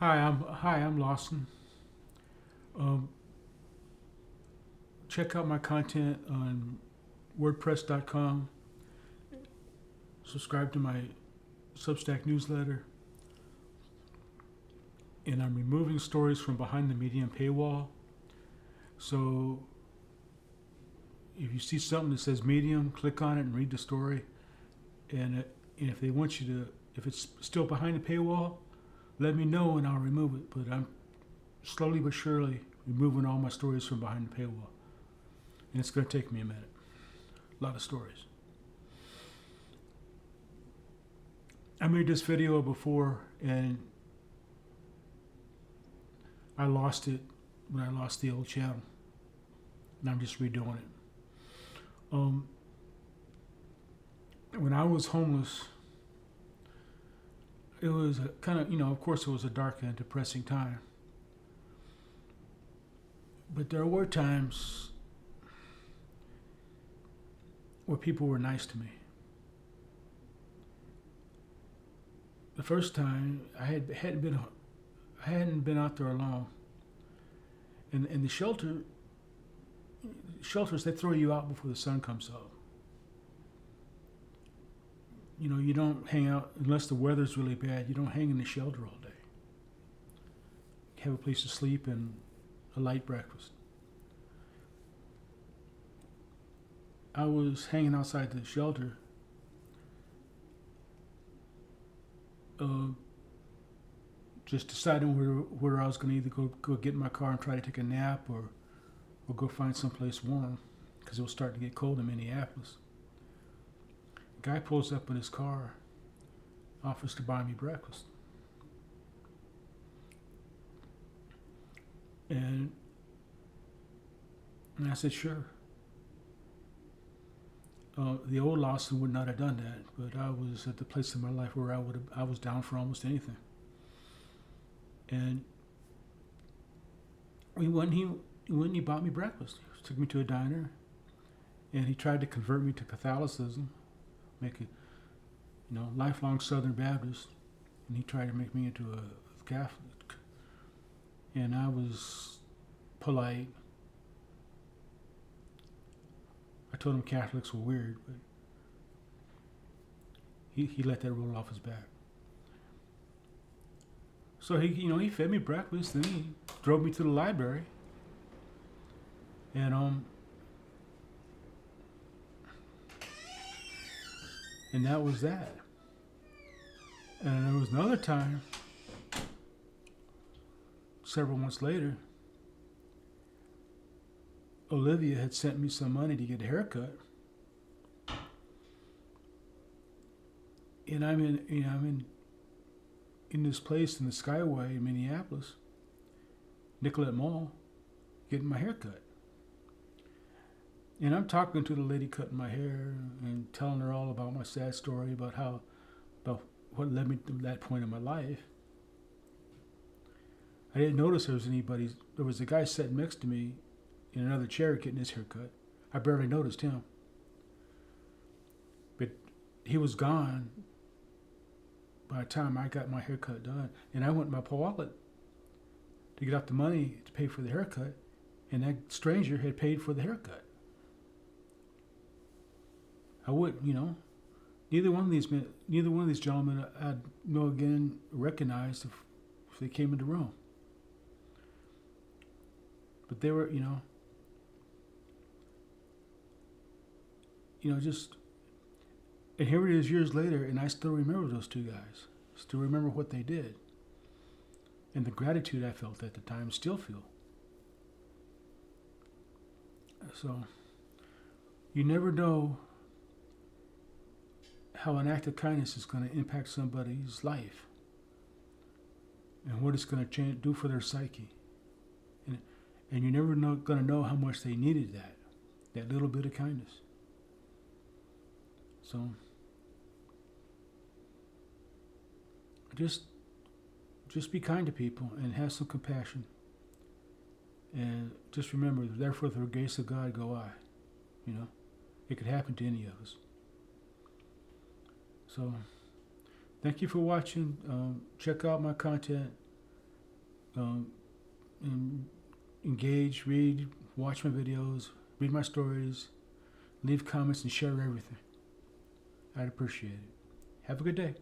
Hi, I'm Lawson. Um, Check out my content on WordPress.com. Subscribe to my Substack newsletter, and I'm removing stories from behind the Medium paywall. So if you see something that says Medium, click on it and read the story. And if they want you to, if it's still behind the paywall, let me know and I'll remove it. But I'm slowly but surely removing all my stories from behind the paywall, and it's going to take me a minute. A lot of stories. I made this video before and I lost it when I lost the old channel, and I'm just redoing it. Um, when I was homeless, it was a kind of, of course, it was a dark and depressing time. But there were times where people were nice to me. The first time I hadn't been out there alone, and the shelters, they throw you out before the sun comes up. You don't hang out unless the weather's really bad. You don't hang in the shelter all day. You have a place to sleep and a light breakfast. I was hanging outside the shelter, just deciding where I was going to either go get in my car and try to take a nap, or go find someplace warm, because it was starting to get cold in Minneapolis. A guy pulls up in his car, offers to buy me breakfast. And I said, sure. The old Lawson would not have done that, but I was at the place in my life where I was down for almost anything. And he went and he bought me breakfast. He took me to a diner, and he tried to convert me to Catholicism, make it, lifelong Southern Baptist, and he tried to make me into a Catholic. And I was polite. I told him Catholics were weird, but he let that roll off his back. So he fed me breakfast, then he drove me to the library, and that was that. And there was another time, several months later, Olivia had sent me some money to get a haircut, and I'm in this place in the Skyway in Minneapolis, Nicollet Mall, getting my hair cut. And I'm talking to the lady cutting my hair and telling her all about my sad story, about what led me to that point in my life. I didn't notice there was a guy sitting next to me in another chair getting his hair cut. I barely noticed him. But he was gone by the time I got my haircut done. And I went in my wallet to get out the money to pay for the haircut, and that stranger had paid for the haircut. I would, neither one of these gentlemen I'd recognized if they came in the room. But they were, just, and here it is years later, and I still remember those two guys. Still remember what they did. And the gratitude I felt at the time, still feel. So, you never know how an act of kindness is going to impact somebody's life, and what it's going to do for their psyche. And you're never going to know how much they needed that little bit of kindness. So, just be kind to people and have some compassion. And just remember, therefore, through the grace of God go I. It could happen to any of us. So, thank you for watching. Check out my content and engage, read, watch my videos, read my stories, leave comments, and share everything. I'd appreciate it. Have a good day.